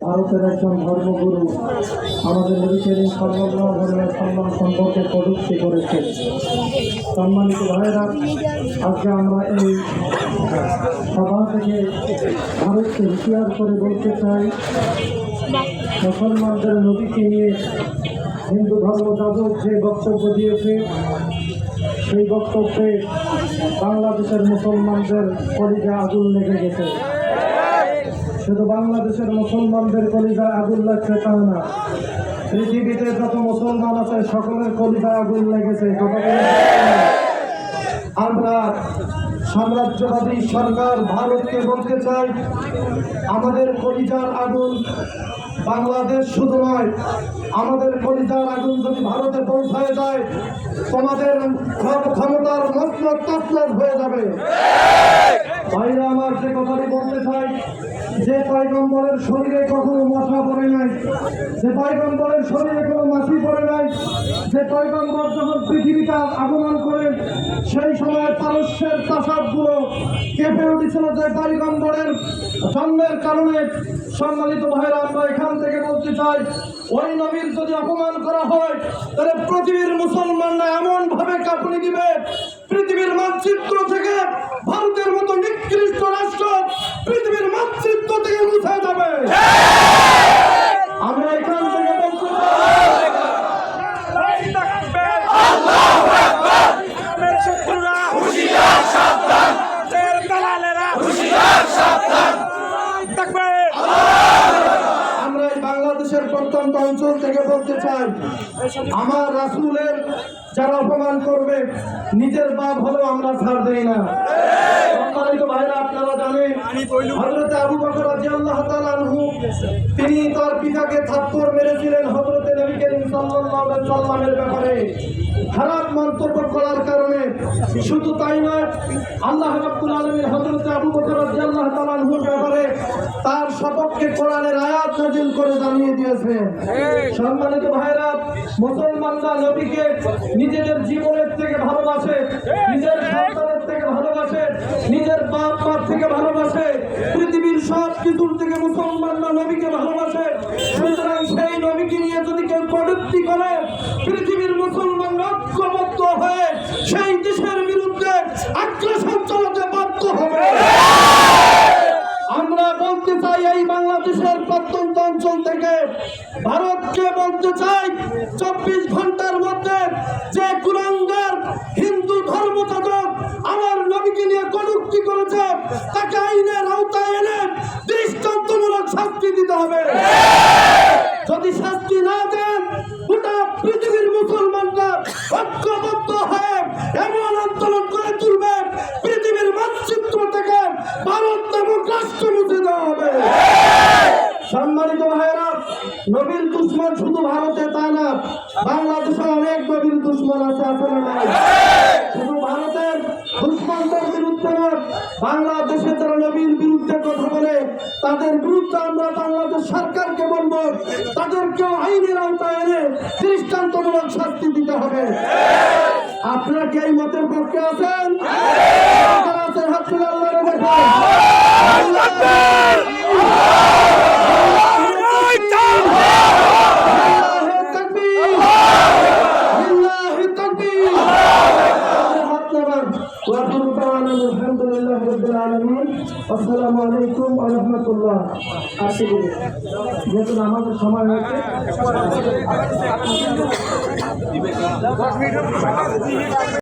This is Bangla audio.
ভারতের একজন ধর্মগুরু আমাদের নবী করিম সাল্লাল্লাহু আলাইহি ওয়াসাল্লাম সম্পর্কে কটূক্তি করেছেন। সম্মানিত ভাইরা, আজকে আমরা এই সভা থেকে ভারতকে হুঁশিয়ার করে বলতে চাই, মুসলমানদের নবীকে নিয়ে হিন্দু ধর্মযাজক যে বক্তব্য দিয়েছে, সেই বক্তব্যে বাংলাদেশের মুসলমানদের কলিজায় আগুন লেগে গেছে। শুধু বাংলাদেশের মুসলমানদের কলিজায় আগুন লাগছে তা না, পৃথিবীতে যত মুসলমান আছে সকলের কলিজায় আগুন লেগেছে। আমরা সাম্রাজ্যবাদী সরকার ভারতকে বলতে চাই, আমাদের কলিজার আগুন বাংলাদেশ শুধু নয়, আমাদের কলিজার আগুন যদি ভারতে পৌঁছায় যায়, তোমাদের ক্ষমতার মতলব তছনছ হয়ে যাবে। ভাইরা আমার, যে কথাটি বলতে চাই, যে পয়গম্বরের শরীরে কখনো মশা পড়ে নাই, যে পয়গম্বরের শরীরে কোনো মাছি পড়ে নাই, যে পয়গম্বর যখন পৃথিবীটা আগমন করেন সেই সময় পারস্যের প্রাসাদগুলো কেঁপে উঠেছিল যে পয়গম্বরের জন্মের কারণে। সম্মানিত ভাইরা, আমরা এখান থেকে বলতে চাই, ওই নবীর যদি অপমান করা হয় তাহলে পৃথিবীর মুসলমানরা এমন ভাবে কাঁপুনি দিবে, পৃথিবীর মানচিত্র থেকে ভারতের মতো নিকৃষ্ট রাষ্ট্র পৃথিবীর মানচিত্র থেকে মুছে যাবে। আমরা এখান থেকে বলতে আমরা এই বাংলাদেশের প্রত্যন্ত অঞ্চল থেকে বলতে চাই, আমার রাসূলের যারা অপমান করবে নিজের বাপ হলেও আমরা ছাড় দেই না। সম্মানিত ভাইরা, আপনারা জানেন হযরত আবু বকর রাদিয়াল্লাহু তাআলা আনহু তিনি তার পিতাকে থাপ্পড় মেরেছিলেন হযরত নবী করিম সাল্লাল্লাহু আলাইহি ওয়াসাল্লামের ব্যাপারে খারাপ মন্তব্য করার কারণে। শুধু তাই নয়, আল্লাহ রাব্বুল আলামিন হযরত আবু বকর রাদিয়াল্লাহু তাআলা আনহুর ব্যাপারে তার সপক্ষে কোরআনের আয়াত নাযিল করে জানিয়ে দিয়েছেন। সম্মানিত ভাইরা, মুসলমানরা নবীকে নিজেদের জীবনের থেকে ভালোবাসে, নিজের সন্তানের থেকে ভালোবাসে, নিজের বাপ মার থেকে ভালোবাসে, পৃথিবীর সব কিছুর থেকে মুসলমানরা নবীকে ভালোবাসে। সুতরাং সেই নবীকে নিয়ে যদি কেউ কটূক্তি করে, পৃথিবীর মুসলমানরা ঐক্যবদ্ধ হয়ে সেই দেশের বিরুদ্ধে আগ্রাসন চালাতে বাধ্য হবে। আমরা বলতে চাই, এই বাংলাদেশের প্রত্যন্ত অঞ্চল থেকে ভারতকে বলতে চাই, 24 ঘন্টার মধ্যে যে কুলাঙ্গার হিন্দু ধর্মযাজক আমার নবীকে নিয়ে কটূক্তি করেছে তাকে আইনের আওতায় এনে দৃষ্টান্তমূলক শাস্তি দিতে হবে। যদি শাস্তি না দেন, গোটা পৃথিবীর মুসলমানরা ঐক্যবদ্ধ হয়ে এমন আন্দোলন করে তুলবে, পৃথিবীর মানচিত্র থেকে ভারত নামক রাষ্ট্র মুছে দেওয়া হবে। সম্মানিত ভাইয়েরা, নবীর দুশ্মন শুধু ভারতে তা না, বাংলাদেশে অনেক নবীর দুশ্মন আছে, আসলে নাই। শুধু ভারতের দুশ্মনদের বিরুদ্ধে নয়, বাংলাদেশে যারা নবীর বিরুদ্ধে কথা বলে তাদের বিরুদ্ধে আমরা বাংলাদেশ সরকারকে বলবো, তাদেরকেও আইনের আওতায় এনে দৃষ্টান্তমূলক শাস্তি দিতে হবে। আপনারা কি এই মতের পক্ষে আছেন? হাত তুলে আল্লাহরে দেখেন। আসসালামু আলাইকুম ওয়া রাহমাতুল্লাহ। যেহেতু আমাদের সময় হয়েছে